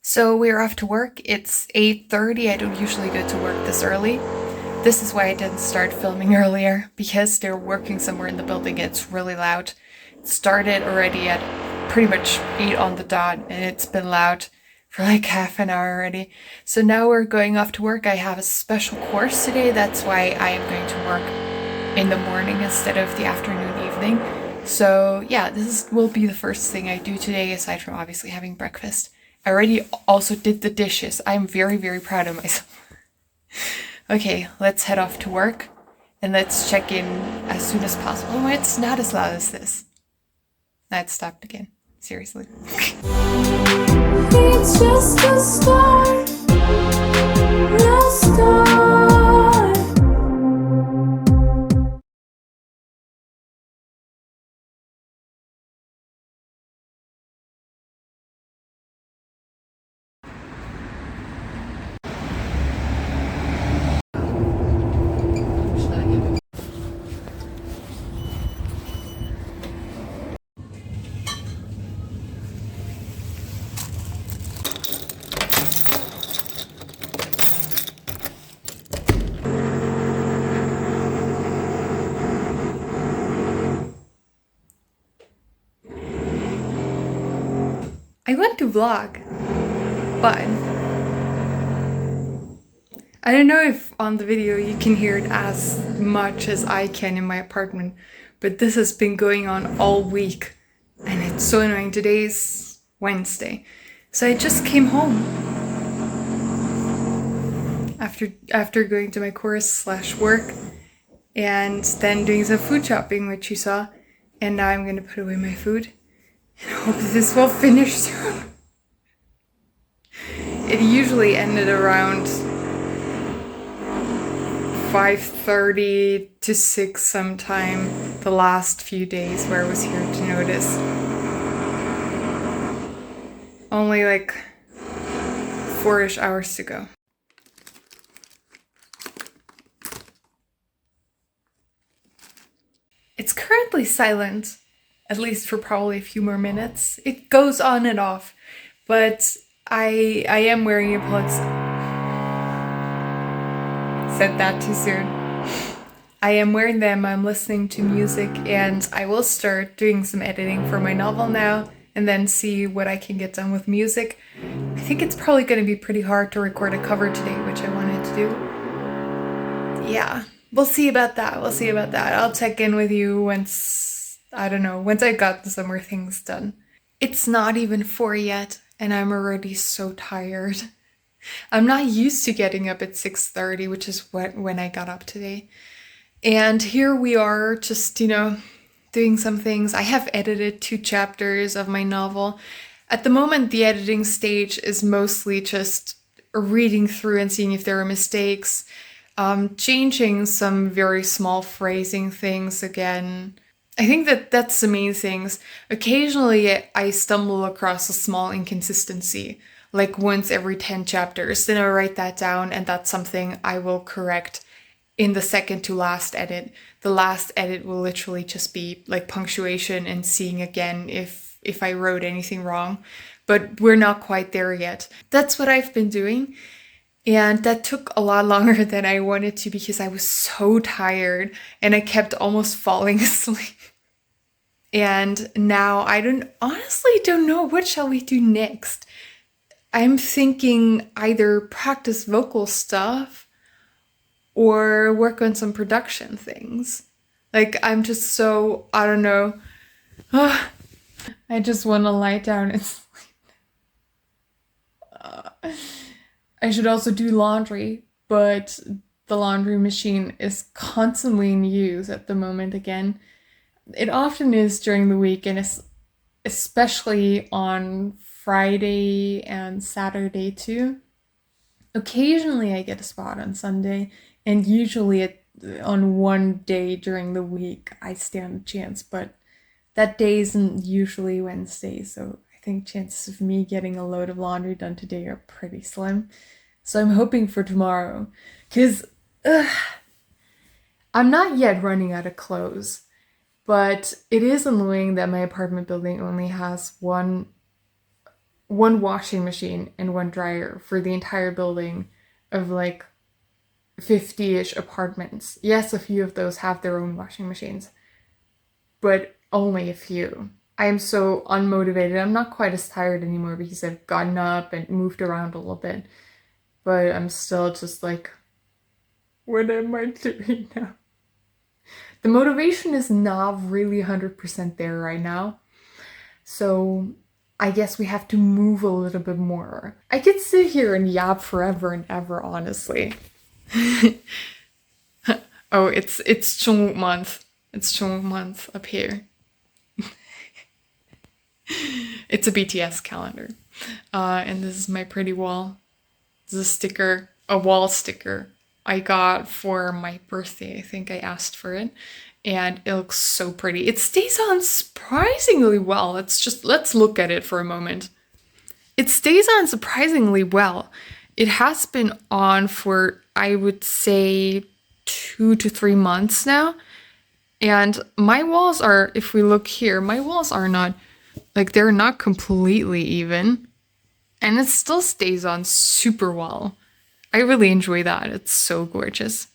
So we're off to work. It's 8:30. I don't usually go to work this early. This is why I didn't start filming earlier, because they're working somewhere in the building. It's really loud. It started already at pretty much 8 on the dot, and it's been loud for like half an hour already. So now we're going off to work. I have a special course today. That's why I am going to work in the morning instead of the afternoon, evening. So yeah, will be the first thing I do today, aside from obviously having breakfast. I already also did the dishes. I'm very, very proud of myself. Okay, let's head off to work and let's check in as soon as possible. Oh, it's not as loud as this. Now it stopped again. Seriously. It's just a start. A start. I want to vlog, but I don't know if on the video you can hear it as much as I can in my apartment, but this has been going on all week and it's so annoying. Today's Wednesday, so I just came home after going to my course / work and then doing some food shopping, which you saw, and now I'm gonna put away my food and hope this will finish soon. It usually ended around 5:30 to 6 sometime the last few days where I was here to notice. Only like 4-ish hours to go. It's currently silent, at least for probably a few more minutes. It goes on and off, but I am wearing earplugs. Said that too soon. I am wearing them, I'm listening to music, and I will start doing some editing for my novel now and then see what I can get done with music. I think it's probably going to be pretty hard to record a cover today, which I wanted to do. Yeah, we'll see about that. I'll check in with you once I got some more things done. It's not even 4 yet, and I'm already so tired. I'm not used to getting up at 6:30, which is when I got up today. And here we are just, doing some things. I have edited 2 chapters of my novel. At the moment, the editing stage is mostly just reading through and seeing if there are mistakes, changing some very small phrasing things again. I think that's the main things. Occasionally, I stumble across a small inconsistency, like once every 10 chapters. Then I write that down, and that's something I will correct in the second to last edit. The last edit will literally just be like punctuation and seeing again if I wrote anything wrong. But we're not quite there yet. That's what I've been doing. And that took a lot longer than I wanted to because I was so tired and I kept almost falling asleep. And now I honestly don't know, what shall we do next? I'm thinking either practice vocal stuff or work on some production things. Like, I'm just so, I don't know. I just want to lie down and sleep. I should also do laundry, but the laundry machine is constantly in use at the moment again. It often is during the week, and especially on Friday and Saturday too. Occasionally I get a spot on Sunday, and usually on one day during the week I stand a chance, but that day isn't usually Wednesday, so I think chances of me getting a load of laundry done today are pretty slim. So I'm hoping for tomorrow, because I'm not yet running out of clothes, but it is annoying that my apartment building only has one one washing machine and one dryer for the entire building of like 50-ish apartments. Yes, a few of those have their own washing machines, but only a few. I am so unmotivated. I'm not quite as tired anymore because I've gotten up and moved around a little bit, but I'm still just like, what am I doing now? The motivation is not really 100% there right now. So I guess we have to move a little bit more. I could sit here and yap forever and ever, honestly. Oh, it's Chungwook month. It's Chungwook month up here. It's a BTS calendar. And this is my pretty wall. This is a sticker, a wall sticker I got for my birthday. I think I asked for it. And it looks so pretty. It stays on surprisingly well. Let's look at it for a moment. It stays on surprisingly well. It has been on for, I would say, 2 to 3 months now. And my walls are, if we look here, my walls are not, like, they're not completely even. And it still stays on super well. I really enjoy that. It's so gorgeous.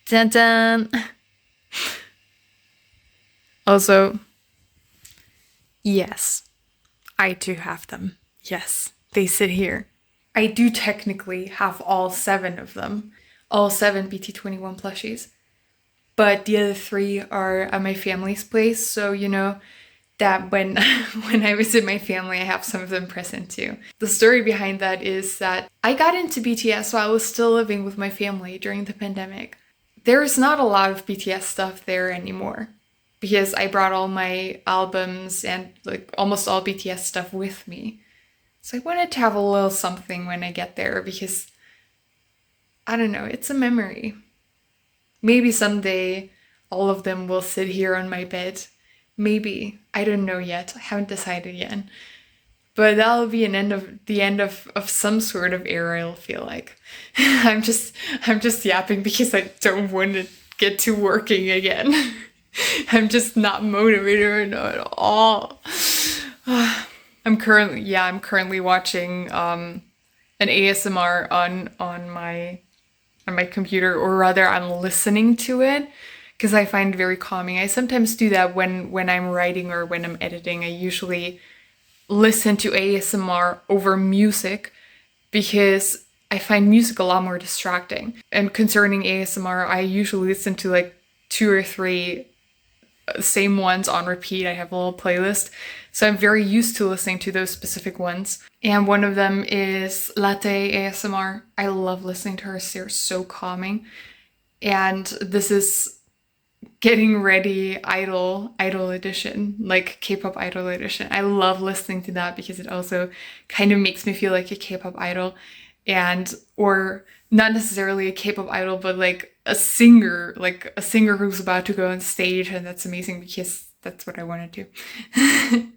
Dun dun! Also, yes, I too have them. Yes, they sit here. I do technically have all 7 of them. All 7 BT21 plushies. But the other 3 are at my family's place, so you know that when I visit my family, I have some of them present too. The story behind that is that I got into BTS while I was still living with my family during the pandemic. There's not a lot of BTS stuff there anymore because I brought all my albums and like almost all BTS stuff with me. So I wanted to have a little something when I get there because, I don't know, it's a memory. Maybe someday all of them will sit here on my bed. Maybe. I don't know yet. I haven't decided yet. But that'll be the end of some sort of era, I feel like. I'm just yapping because I don't want to get to working again. I'm just not motivated at all. I'm currently watching an ASMR on my computer, or rather I'm listening to it because I find it very calming. I sometimes do that when I'm writing or when I'm editing. I usually listen to ASMR over music because I find music a lot more distracting. And concerning ASMR, I usually listen to like 2 or 3 same ones on repeat. I have a little playlist. So I'm very used to listening to those specific ones. And one of them is Latte ASMR. I love listening to her. They're so calming. And this is Getting Ready Idol edition, like K-pop Idol edition. I love listening to that because it also kind of makes me feel like a K-pop idol, and or not necessarily a K-pop idol, but like a singer who's about to go on stage, and that's amazing because that's what I want to do.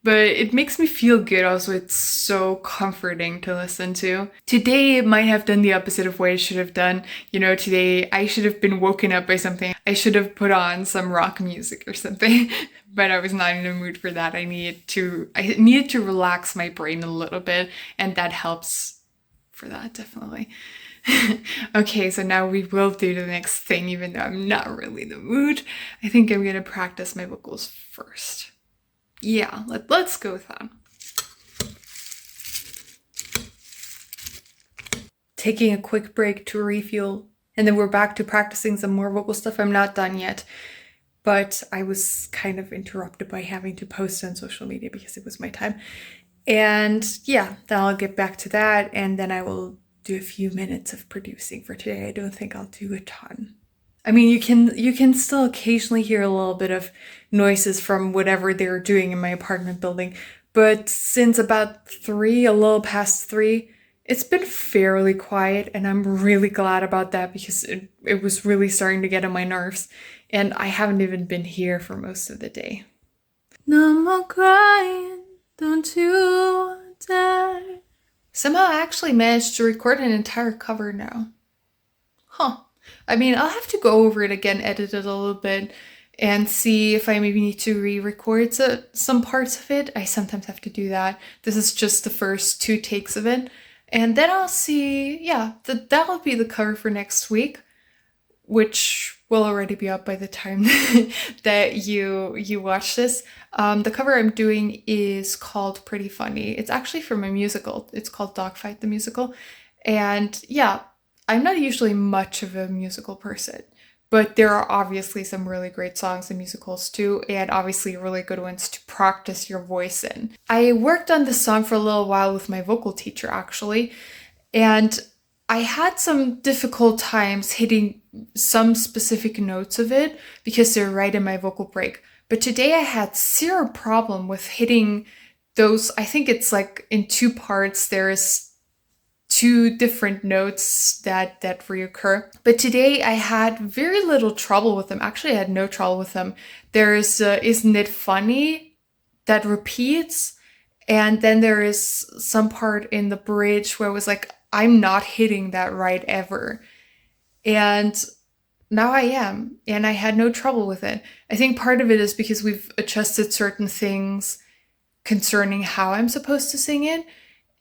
But it makes me feel good also. It's so comforting to listen to. Today it might have done the opposite of what it should have done. You know, today I should have been woken up by something. I should have put on some rock music or something, but I was not in the mood for that. I needed to relax my brain a little bit, and that helps for that, definitely. Okay, so now we will do the next thing, even though I'm not really in the mood. I think I'm gonna practice my vocals first. Yeah, let's go with that. Taking a quick break to refuel, and then we're back to practicing some more vocal stuff. I'm not done yet, but I was kind of interrupted by having to post on social media because it was my time. And yeah, then I'll get back to that, and then I will do a few minutes of producing for today. I don't think I'll do a ton. I mean, you can still occasionally hear a little bit of noises from whatever they're doing in my apartment building, but since about 3, a little past 3, it's been fairly quiet, and I'm really glad about that because it was really starting to get on my nerves, and I haven't even been here for most of the day. No more crying, don't you dare. Somehow I actually managed to record an entire cover now. Huh. I mean, I'll have to go over it again, edit it a little bit, and see if I maybe need to re-record some parts of it. I sometimes have to do that. This is just the first 2 takes of it. And then I'll see, yeah, that'll be the cover for next week, which will already be up by the time that you watch this. The cover I'm doing is called Pretty Funny. It's actually from a musical. It's called Dogfight the Musical. And yeah, I'm not usually much of a musical person, but there are obviously some really great songs in musicals too, and obviously really good ones to practice your voice in. I worked on this song for a little while with my vocal teacher actually, and I had some difficult times hitting some specific notes of it because they're right in my vocal break. But today I had zero problem with hitting those. I think it's like in 2 parts. There's 2 different notes that reoccur. But today I had very little trouble with them. Actually, I had no trouble with them. There's Isn't It Funny that repeats, and then there is some part in the bridge where it was like, I'm not hitting that right ever. And now I am, and I had no trouble with it. I think part of it is because we've adjusted certain things concerning how I'm supposed to sing it,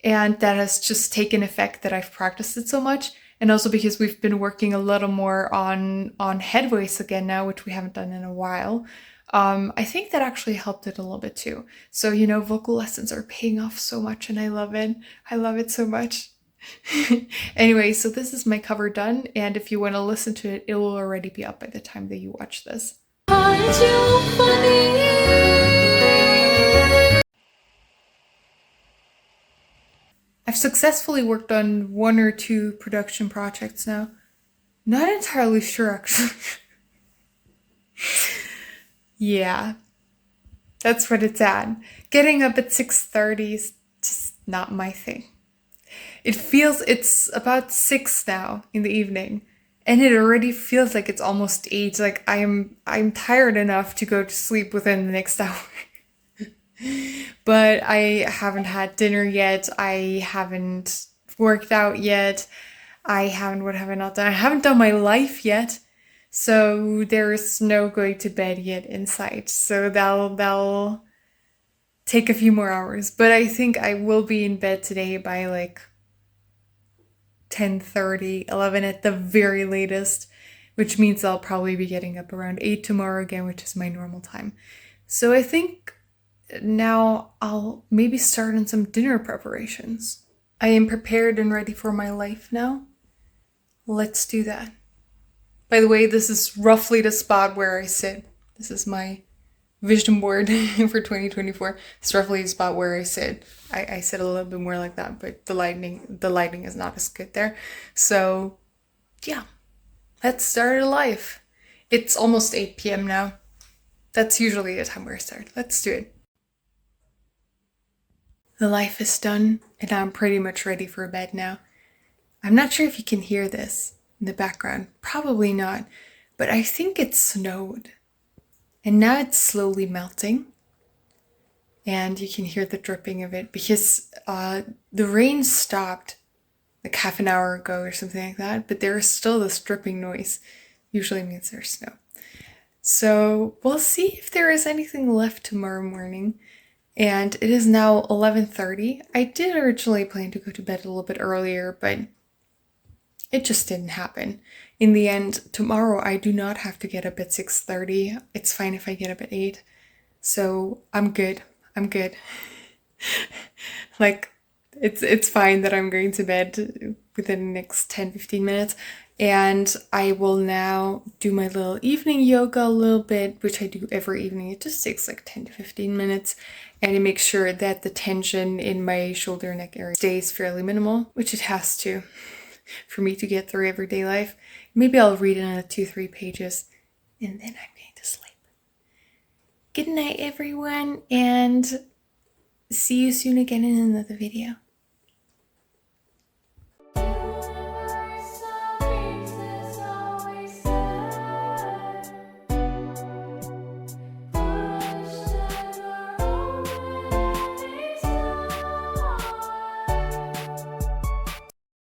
and that has just taken effect that I've practiced it so much. And also because we've been working a little more on head voice again now, which we haven't done in a while. I think that actually helped it a little bit too. So, vocal lessons are paying off so much, and I love it. I love it so much. Anyway, so this is my cover done, and if you want to listen to it, it will already be up by the time that you watch this. Aren't you funny? I've successfully worked on 1 or 2 production projects now. Not entirely sure, actually. Yeah, that's what it's at. Getting up at 6:30 is just not my thing. It's about 6 now in the evening, and it already feels like it's almost 8. Like I'm tired enough to go to sleep within the next hour. But I haven't had dinner yet. I haven't worked out yet. What have I not done? I haven't done my life yet. So there is no going to bed yet in sight. So that'll take a few more hours. But I think I will be in bed today by like 10:30, 11 at the very latest, which means I'll probably be getting up around 8 tomorrow again, which is my normal time. So I think now I'll maybe start on some dinner preparations. I am prepared and ready for my life now. Let's do that. By the way, this is roughly the spot where I sit. This is my vision board for 2024. It's roughly the spot where I sit. I sit a little bit more like that, but the lighting is not as good there. So yeah, let's start a life. It's almost 8 p.m. now. That's usually the time where I start. Let's do it. The life is done, and I'm pretty much ready for bed now. I'm not sure if you can hear this in the background. Probably not, but I think it snowed. And now it's slowly melting. And you can hear the dripping of it because the rain stopped like half an hour ago or something like that, but there is still this dripping noise. Usually means there's snow. So we'll see if there is anything left tomorrow morning. And it is now 11:30. I did originally plan to go to bed a little bit earlier, but it just didn't happen. In the end, tomorrow I do not have to get up at 6:30. It's fine if I get up at 8. So I'm good. I'm good. Like, it's fine that I'm going to bed within the next 10-15 minutes. And I will now do my little evening yoga a little bit, which I do every evening. It just takes like 10 to 15 minutes. And it makes sure that the tension in my shoulder and neck area stays fairly minimal, which it has to for me to get through everyday life. Maybe I'll read another 2-3 pages and then I'm going to sleep. Good night, everyone, and see you soon again in another video.